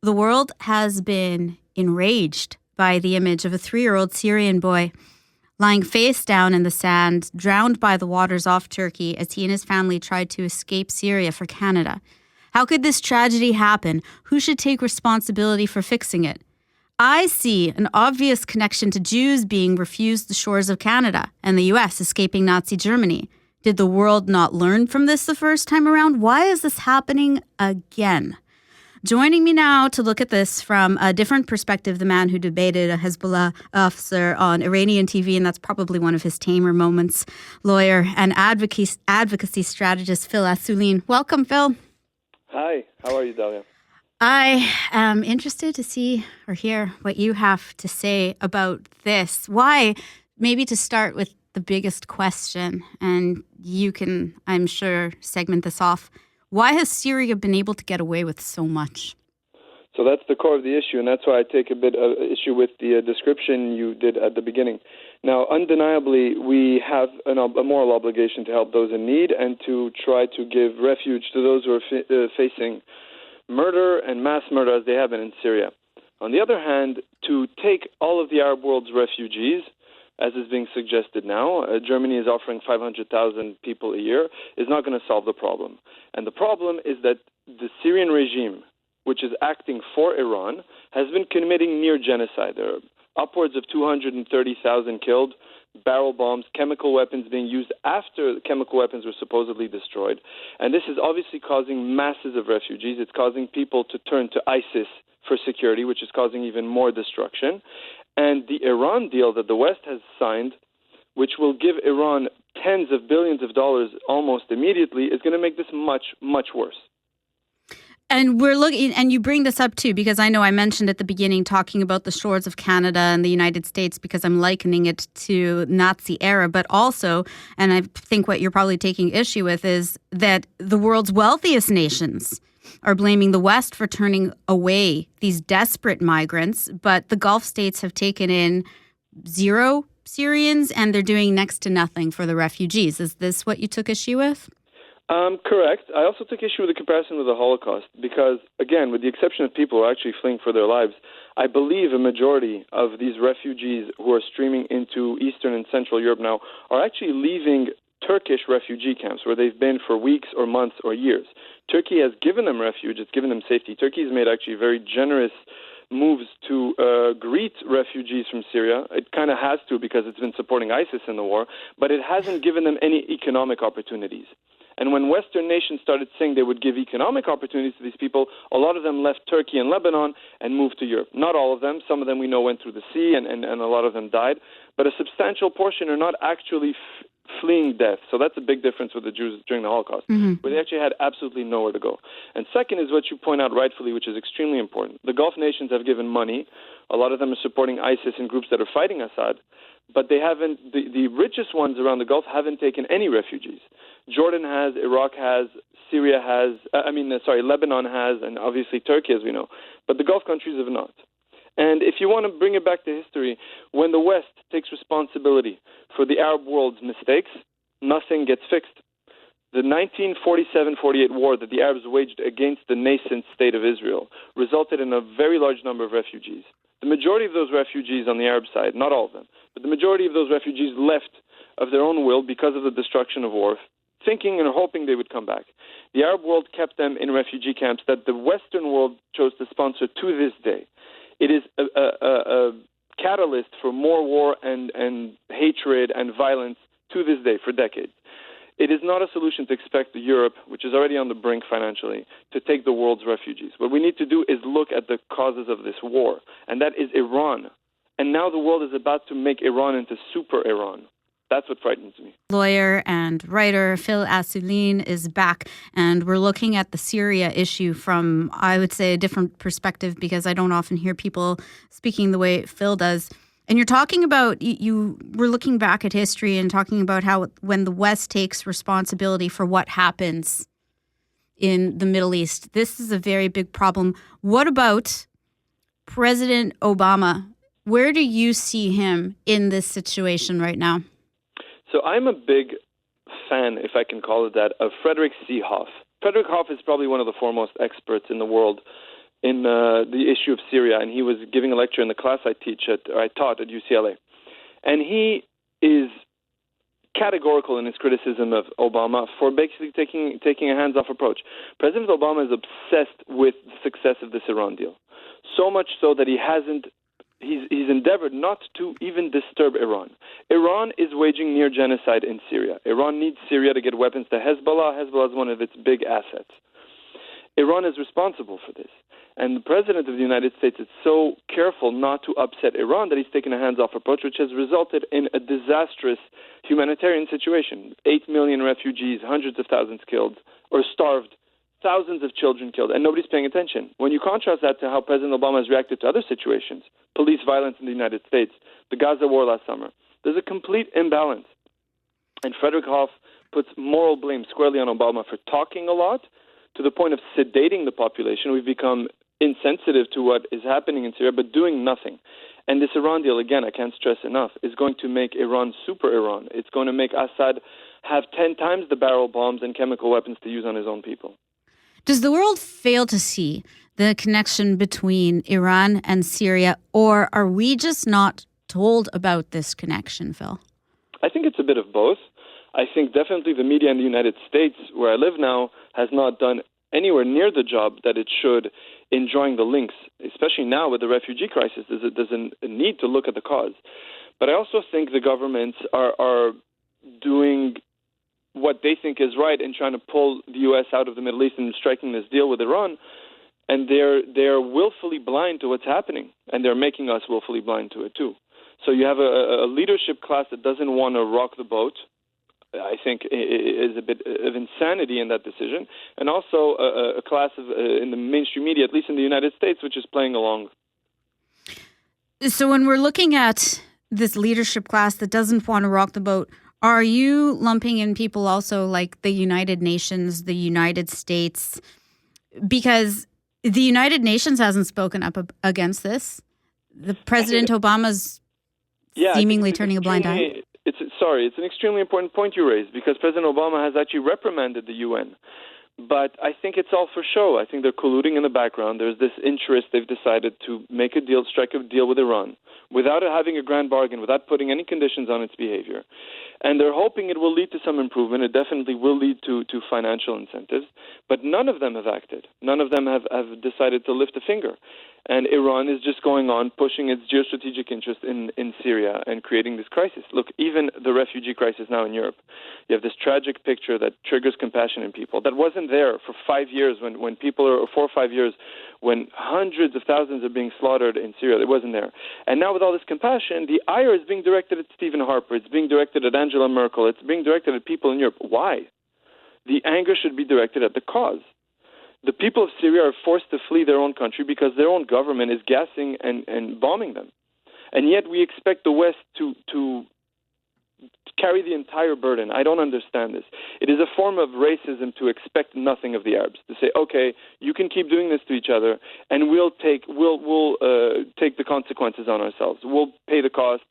The world has been enraged by the image of a 3-year-old Syrian boy lying face down in the sand, drowned by the waters off Turkey as he and his family tried to escape Syria for Canada. How could this tragedy happen? Who should take responsibility for fixing it? I see an obvious connection to Jews being refused the shores of Canada and the U.S. escaping Nazi Germany. Did the world not learn from this the first time around? Why is this happening again? Joining me now to look at this from a different perspective, the man who debated a Hezbollah officer on Iranian TV, and that's probably one of his tamer moments, lawyer and advocacy strategist Philippe Assouline. Welcome, Phil. Hi, how are you, Dahlia? I am interested to see or hear what you have to say about this. Why? Maybe to start with the biggest question, and you can, I'm sure, segment this off. Why has Syria been able to get away with so much? So that's the core of the issue, and that's why I take a bit of issue with the description you did at the beginning. Now, undeniably, we have a moral obligation to help those in need and to try to give refuge to those who are facing murder and mass murder as they have been in Syria. On the other hand, to take all of the Arab world's refugees, as is being suggested now, Germany is offering 500,000 people a year, is not going to solve the problem. And the problem is that the Syrian regime, which is acting for Iran, has been committing near genocide. There are upwards of 230,000 killed, barrel bombs, chemical weapons being used after the chemical weapons were supposedly destroyed. And this is obviously causing masses of refugees. It's causing people to turn to ISIS for security, which is causing even more destruction. And the Iran deal that the West has signed, which will give Iran tens of billions of dollars almost immediately, is going to make this much, much worse. And we're looking, and you bring this up too, because I know I mentioned at the beginning talking about the shores of Canada and the United States because I'm likening it to Nazi era, but also, and I think what you're probably taking issue with is that the world's wealthiest nations are blaming the West for turning away these desperate migrants, but the Gulf states have taken in 0 Syrians and they're doing next to nothing for the refugees. Is this what you took issue with? Correct. I also took issue with the comparison with the Holocaust because, again, with the exception of people who are actually fleeing for their lives, I believe a majority of these refugees who are streaming into Eastern and Central Europe now are actually leaving Turkish refugee camps where they've been for weeks or months or years. Turkey has given them refuge. It's given them safety. Turkey has made actually very generous moves to greet refugees from Syria. It kind of has to because it's been supporting ISIS in the war, but it hasn't given them any economic opportunities. And when Western nations started saying they would give economic opportunities to these people, a lot of them left Turkey and Lebanon and moved to Europe. Not all of them. Some of them we know went through the sea and a lot of them died. But a substantial portion are not actually fleeing death. So that's a big difference with the Jews during the Holocaust, where they actually had absolutely nowhere to go. And second is what you point out rightfully, which is extremely important. The Gulf nations have given money. A lot of them are supporting ISIS and groups that are fighting Assad. But they haven't, the richest ones around the Gulf haven't taken any refugees. Jordan has, Iraq has, Syria has, Lebanon has, and obviously Turkey, as we know. But the Gulf countries have not. And if you want to bring it back to history, when the West takes responsibility for the Arab world's mistakes, nothing gets fixed. The 1947-48 war that the Arabs waged against the nascent state of Israel resulted in a very large number of refugees. The majority of those refugees on the Arab side, not all of them, but the majority of those refugees left of their own will because of the destruction of war, thinking and hoping they would come back. The Arab world kept them in refugee camps that the Western world chose to sponsor to this day. It is a catalyst for more war and hatred and violence to this day for decades. It is not a solution to expect Europe, which is already on the brink financially, to take the world's refugees. What we need to do is look at the causes of this war, and that is Iran. And now the world is about to make Iran into super Iran. That's what frightens me. Lawyer and writer Philippe Assouline is back, and we're looking at the Syria issue from, I would say, a different perspective because I don't often hear people speaking the way Phil does. And you're talking about, we're looking back at history and talking about how when the West takes responsibility for what happens in the Middle East, this is a very big problem. What about President Obama? Where do you see him in this situation right now? So I'm a big fan, if I can call it that, of Frederick C. Hoff. Frederick Hoff is probably one of the foremost experts in the world in the issue of Syria, and he was giving a lecture in the class I taught at UCLA. And he is categorical in his criticism of Obama for basically taking a hands-off approach. President Obama is obsessed with the success of this Iran deal, so much so that he's endeavored not to even disturb Iran. Iran is waging near genocide in Syria. Iran needs Syria to get weapons to Hezbollah. Hezbollah is one of its big assets. Iran is responsible for this. And the President of the United States is so careful not to upset Iran that he's taken a hands-off approach, which has resulted in a disastrous humanitarian situation. 8 million refugees, hundreds of thousands killed or starved, thousands of children killed, and nobody's paying attention. When you contrast that to how President Obama has reacted to other situations, police violence in the United States, the Gaza war last summer, there's a complete imbalance. And Frederick Hoff puts moral blame squarely on Obama for talking a lot to the point of sedating the population. We've become insensitive to what is happening in Syria, but doing nothing. And this Iran deal, again, I can't stress enough, is going to make Iran super Iran. It's going to make Assad have 10 times the barrel bombs and chemical weapons to use on his own people. Does the world fail to see the connection between Iran and Syria, or are we just not told about this connection, Phil? I think it's a bit of both. I think definitely the media in the United States, where I live now, has not done anywhere near the job that it should in drawing the links, especially now with the refugee crisis. There's a need to look at the cause. But I also think the governments are doing what they think is right in trying to pull the U.S. out of the Middle East and striking this deal with Iran. And they're willfully blind to what's happening, and they're making us willfully blind to it too. So you have a leadership class that doesn't want to rock the boat. I think is a bit of insanity in that decision, and also a class of in the mainstream media, at least in the United States, which is playing along. So when we're looking at this leadership class that doesn't want to rock the boat, are you lumping in people also like the United Nations, the United States? Because the United Nations hasn't spoken up against this. The President Obama's seemingly turning a blind eye. It's an extremely important point you raised, because President Obama has actually reprimanded the UN. But I think it's all for show. I think they're colluding in the background. There's this interest. They've decided to make a deal, strike a deal with Iran, without having a grand bargain, without putting any conditions on its behavior. And they're hoping it will lead to some improvement. It definitely will lead to financial incentives. But none of them have acted. None of them have decided to lift a finger. And Iran is just going on, pushing its geostrategic interest in Syria and creating this crisis. Look, even the refugee crisis now in Europe, you have this tragic picture that triggers compassion in people that wasn't there for 5 years when people are, or 4 or 5 years, when hundreds of thousands are being slaughtered in Syria. It wasn't there. And now with all this compassion, the ire is being directed at Stephen Harper. It's being directed at Angela Merkel. It's being directed at people in Europe. Why? The anger should be directed at the cause. The people of Syria are forced to flee their own country because their own government is gassing and bombing them. And yet we expect the West to carry the entire burden. I don't understand this. It is a form of racism to expect nothing of the Arabs, to say, okay, you can keep doing this to each other, and we'll take the consequences on ourselves. We'll pay the cost.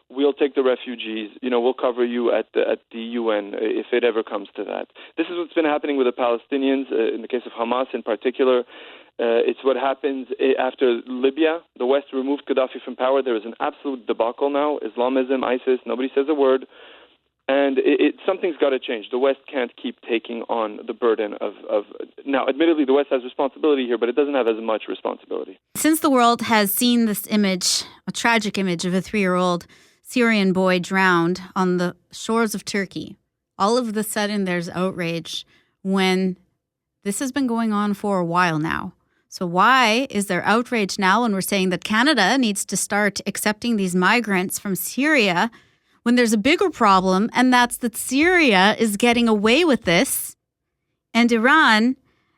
We'll take the refugees. We'll cover you at the UN if it ever comes to that. This is what's been happening with the Palestinians, in the case of Hamas in particular. It's what happens after Libya. The West removed Gaddafi from power. There is an absolute debacle now. Islamism, ISIS, nobody says a word. And something's got to change. The West can't keep taking on the burden of... Now, admittedly, the West has responsibility here, but it doesn't have as much responsibility. Since the world has seen this image, a tragic image of a 3-year-old Syrian boy drowned on the shores of Turkey, all of a sudden there's outrage when this has been going on for a while now. So why is there outrage now when we're saying that Canada needs to start accepting these migrants from Syria when there's a bigger problem, and that's that Syria is getting away with this and Iran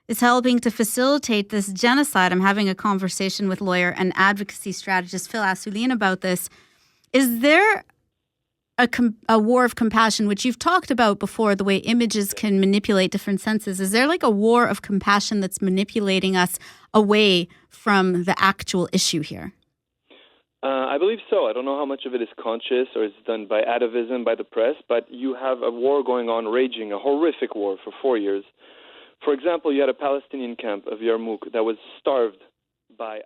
is helping to facilitate this genocide? I'm having a conversation with lawyer and advocacy strategist Philippe Assouline about this. Is there a war of compassion, which you've talked about before, the way images can manipulate different senses? Is there like a war of compassion that's manipulating us away from the actual issue here? I believe so. I don't know how much of it is conscious or is done by atavism, by the press, but you have a war going on, raging, a horrific war for 4 years. For example, you had a Palestinian camp of Yarmouk that was starved by